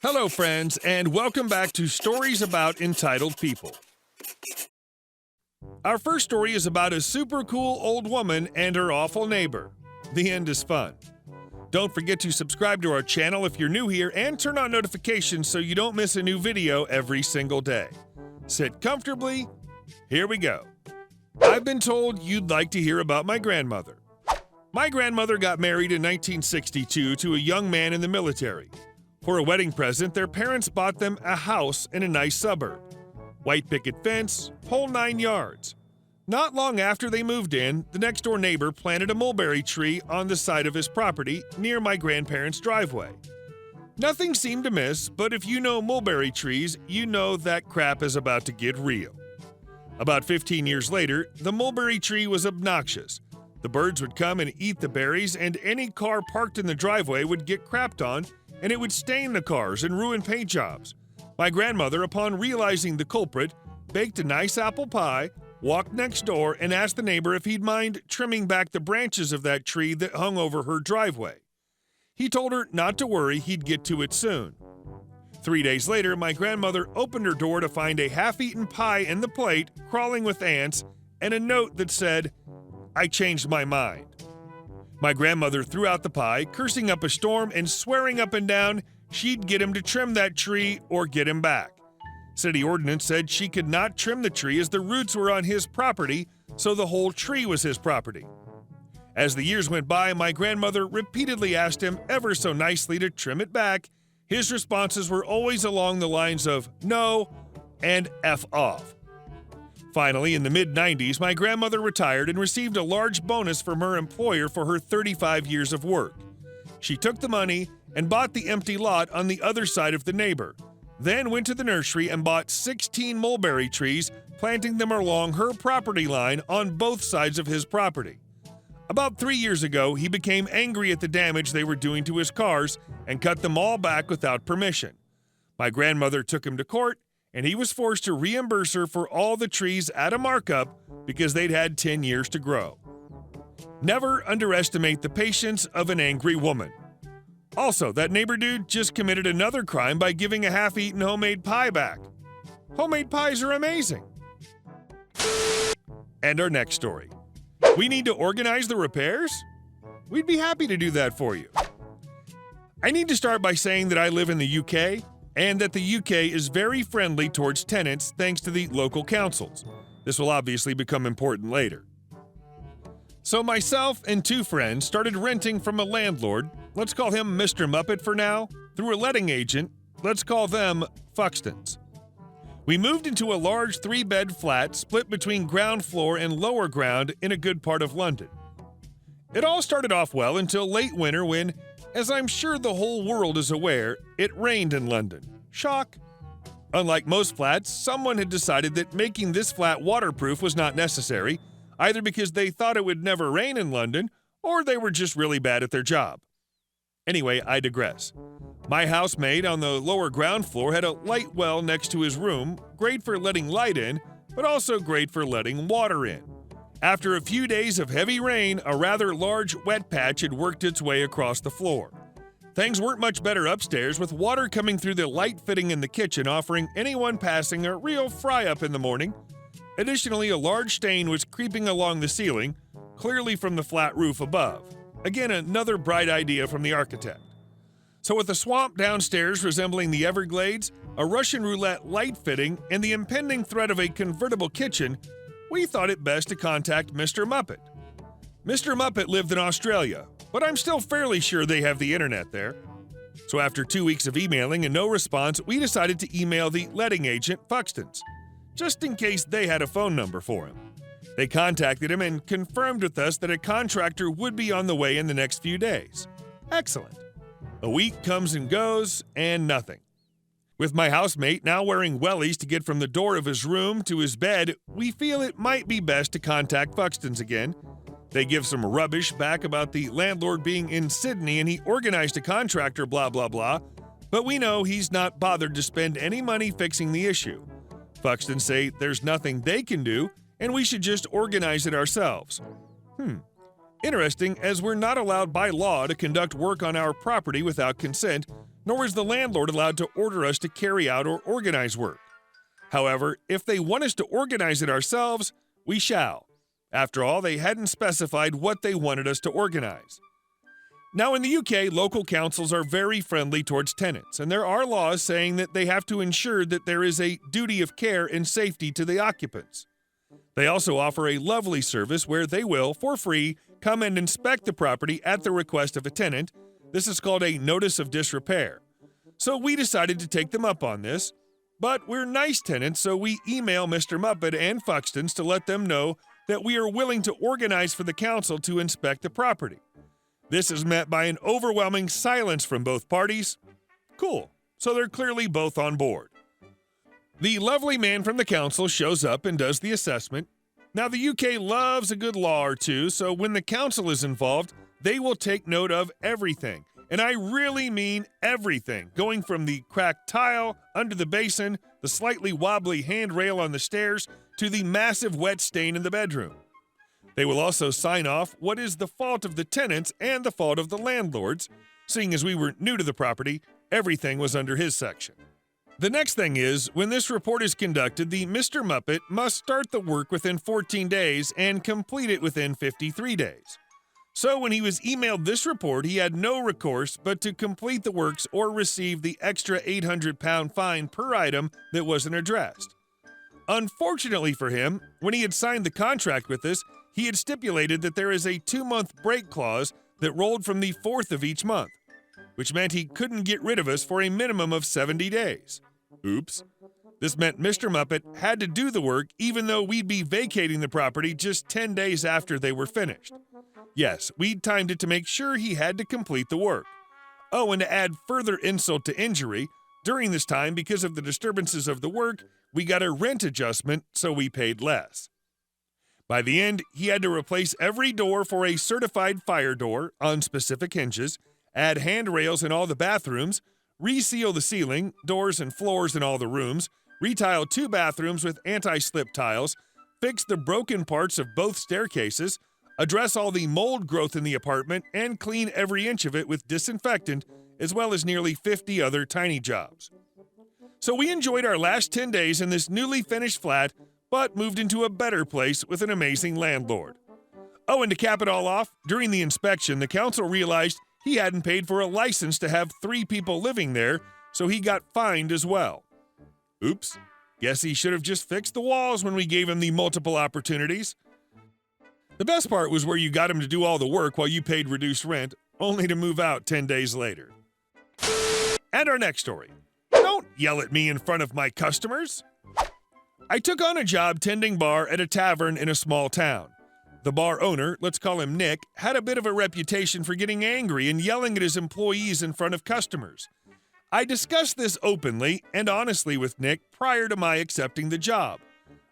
Hello, friends, and welcome back to Stories About Entitled People. Our first story is about a super cool old woman and her awful neighbor. The end is fun. Don't forget to subscribe to our channel if you're new here and turn on notifications so you don't miss a new video every single day. Sit comfortably. Here we go. I've been told you'd like to hear about my grandmother. My grandmother got married in 1962 to a young man in the military. For a wedding present, their parents bought them a house in a nice suburb. White picket fence, whole 9 yards. Not long after they moved in, the next-door neighbor planted a mulberry tree on the side of his property near my grandparents' driveway. Nothing seemed amiss, but if you know mulberry trees, you know that crap is about to get real. About 15 years later, the mulberry tree was obnoxious. The birds would come and eat the berries, and any car parked in the driveway would get crapped on, and it would stain the cars and ruin paint jobs. My grandmother, upon realizing the culprit, baked a nice apple pie, walked next door, and asked the neighbor if he'd mind trimming back the branches of that tree that hung over her driveway. He told her not to worry, he'd get to it soon. 3 days later, my grandmother opened her door to find a half-eaten pie in the plate, crawling with ants, and a note that said, "I changed my mind." My grandmother threw out the pie, cursing up a storm and swearing up and down she'd get him to trim that tree or get him back. City ordinance said she could not trim the tree as the roots were on his property, so the whole tree was his property. As the years went by, my grandmother repeatedly asked him ever so nicely to trim it back. His responses were always along the lines of "no" and "F off." Finally, in the mid-90s, my grandmother retired and received a large bonus from her employer for her 35 years of work. She took the money and bought the empty lot on the other side of the neighbor, then went to the nursery and bought 16 mulberry trees, planting them along her property line on both sides of his property. About 3 years ago, he became angry at the damage they were doing to his cars and cut them all back without permission. My grandmother took him to court, and he was forced to reimburse her for all the trees at a markup because they'd had 10 years to grow. Never underestimate the patience of an angry woman. Also, that neighbor dude just committed another crime by giving a half-eaten homemade pie back. Homemade pies are amazing. And our next story. We need to organize the repairs? We'd be happy to do that for you. I need to start by saying that I live in the UK, and that the UK is very friendly towards tenants thanks to the local councils. This will obviously become important later. So myself and 2 friends started renting from a landlord, let's call him Mr. Muppet for now, through a letting agent, let's call them Fuxtons. We moved into a large 3-bed flat split between ground floor and lower ground in a good part of London. It all started off well until late winter when, as I'm sure the whole world is aware, it rained in London. Shock! Unlike most flats, someone had decided that making this flat waterproof was not necessary, either because they thought it would never rain in London, or they were just really bad at their job. Anyway, I digress. My housemaid on the lower ground floor had a light well next to his room, great for letting light in, but also great for letting water in. After a few days of heavy rain, a rather large wet patch had worked its way across the floor. Things weren't much better upstairs, with water coming through the light fitting in the kitchen, offering anyone passing a real fry-up in the morning. Additionally, a large stain was creeping along the ceiling, clearly from the flat roof above. Again, another bright idea from the architect. So with a swamp downstairs resembling the Everglades, a Russian roulette light fitting, and the impending threat of a convertible kitchen, we thought it best to contact Mr. Muppet. Mr. Muppet lived in Australia, but I'm still fairly sure they have the internet there. So after 2 weeks of emailing and no response, we decided to email the letting agent, Fuxtons, just in case they had a phone number for him. They contacted him and confirmed with us that a contractor would be on the way in the next few days. Excellent. A week comes and goes, and nothing. With my housemate now wearing wellies to get from the door of his room to his bed, we feel it might be best to contact Fuxtons again. They give some rubbish back about the landlord being in Sydney and he organized a contractor, blah, blah, blah, but we know he's not bothered to spend any money fixing the issue. Fuxtons say there's nothing they can do, and we should just organize it ourselves. Interesting, as we're not allowed by law to conduct work on our property without consent, nor is the landlord allowed to order us to carry out or organize work. However, if they want us to organize it ourselves, we shall. After all, they hadn't specified what they wanted us to organize. Now, in the UK, local councils are very friendly towards tenants, and there are laws saying that they have to ensure that there is a duty of care and safety to the occupants. They also offer a lovely service where they will, for free, come and inspect the property at the request of a tenant. This is called a notice of disrepair. So we decided to take them up on this, but we're nice tenants, so we email Mr. Muppet and Fuxtons to let them know that we are willing to organize for the council to inspect the property. This is met by an overwhelming silence from both parties. Cool, so they're clearly both on board. The lovely man from the council shows up and does the assessment. Now, the UK loves a good law or two, so when the council is involved, they will take note of everything. And I really mean everything, going from the cracked tile under the basin, the slightly wobbly handrail on the stairs, to the massive wet stain in the bedroom. They will also sign off what is the fault of the tenants and the fault of the landlords. Seeing as we were new to the property, everything was under his section. The next thing is, when this report is conducted, the Mr. Muppet must start the work within 14 days and complete it within 53 days. So when he was emailed this report, he had no recourse but to complete the works or receive the extra £800 fine per item that wasn't addressed. Unfortunately for him, when he had signed the contract with us, he had stipulated that there is a 2-month break clause that rolled from the 4th of each month, which meant he couldn't get rid of us for a minimum of 70 days. Oops. This meant Mr. Muppet had to do the work even though we'd be vacating the property just 10 days after they were finished. Yes, we'd timed it to make sure he had to complete the work. Oh, and to add further insult to injury, during this time, because of the disturbances of the work, we got a rent adjustment, so we paid less. By the end, he had to replace every door for a certified fire door on specific hinges, add handrails in all the bathrooms, reseal the ceiling, doors and floors in all the rooms, retile 2 bathrooms with anti-slip tiles, fix the broken parts of both staircases, address all the mold growth in the apartment, and clean every inch of it with disinfectant, as well as nearly 50 other tiny jobs. So we enjoyed our last 10 days in this newly finished flat, but moved into a better place with an amazing landlord. Oh, and to cap it all off, during the inspection, the council realized he hadn't paid for a license to have 3 people living there, so he got fined as well. Oops, guess he should have just fixed the walls when we gave him the multiple opportunities. The best part was where you got him to do all the work while you paid reduced rent, only to move out 10 days later. And our next story. Don't yell at me in front of my customers. I took on a job tending bar at a tavern in a small town. The bar owner, let's call him Nick, had a bit of a reputation for getting angry and yelling at his employees in front of customers. I discussed this openly and honestly with Nick prior to my accepting the job.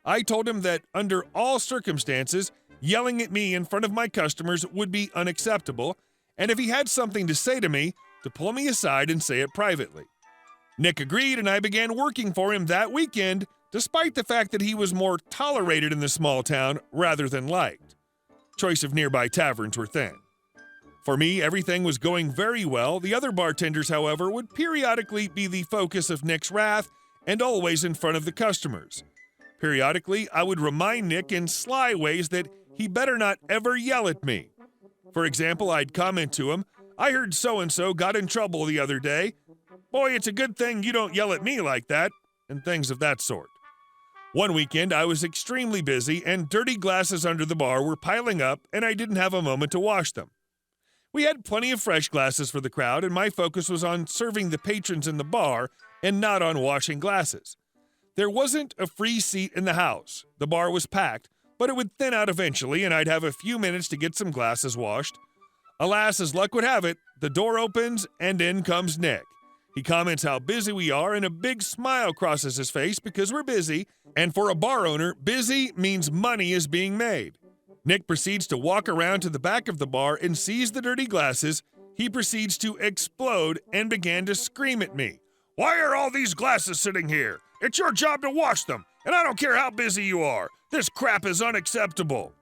I told him that under all circumstances, yelling at me in front of my customers would be unacceptable, and if he had something to say to me, to pull me aside and say it privately. Nick agreed, and I began working for him that weekend, despite the fact that he was more tolerated in the small town rather than liked. Choice of nearby taverns were thin. For me, everything was going very well. The other bartenders, however, would periodically be the focus of Nick's wrath and always in front of the customers. Periodically, I would remind Nick in sly ways that he better not ever yell at me. For example, I'd comment to him, "I heard so-and-so got in trouble the other day. Boy, it's a good thing you don't yell at me like that," and things of that sort. One weekend, I was extremely busy, and dirty glasses under the bar were piling up, and I didn't have a moment to wash them. We had plenty of fresh glasses for the crowd, and my focus was on serving the patrons in the bar and not on washing glasses. There wasn't a free seat in the house. The bar was packed, but it would thin out eventually, and I'd have a few minutes to get some glasses washed. Alas, as luck would have it, the door opens, and in comes Nick. He comments how busy we are, and a big smile crosses his face because we're busy, and for a bar owner, busy means money is being made. Nick proceeds to walk around to the back of the bar and sees the dirty glasses. He proceeds to explode and began to scream at me. "Why are all these glasses sitting here? It's your job to wash them, and I don't care how busy you are. This crap is unacceptable."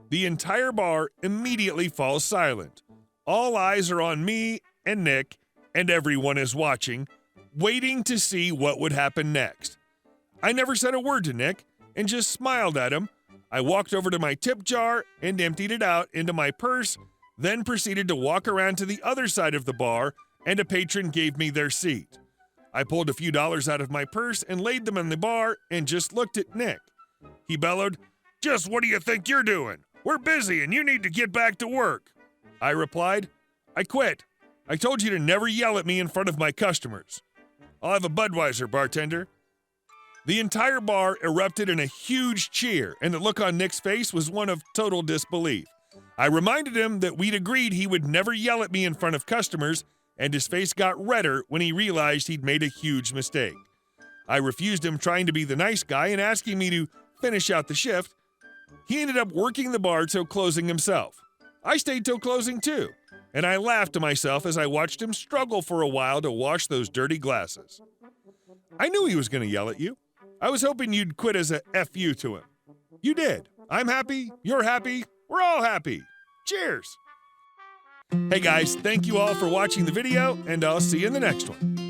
The entire bar immediately falls silent. All eyes are on me and Nick, and everyone is watching, waiting to see what would happen next. I never said a word to Nick and just smiled at him. I walked over to my tip jar and emptied it out into my purse, then proceeded to walk around to the other side of the bar, and a patron gave me their seat. I pulled a few dollars out of my purse and laid them in the bar and just looked at Nick. He bellowed, "Just what do you think you're doing? We're busy and you need to get back to work." I replied, "I quit. I told you to never yell at me in front of my customers. I'll have a Budweiser, bartender." The entire bar erupted in a huge cheer, and the look on Nick's face was one of total disbelief. I reminded him that we'd agreed he would never yell at me in front of customers, and his face got redder when he realized he'd made a huge mistake. I refused him trying to be the nice guy and asking me to finish out the shift. He ended up working the bar till closing himself. I stayed till closing too, and I laughed to myself as I watched him struggle for a while to wash those dirty glasses. I knew he was going to yell at you. I was hoping you'd quit as a F you to him. You did. I'm happy. You're happy. We're all happy. Cheers. Hey guys, thank you all for watching the video, and I'll see you in the next one.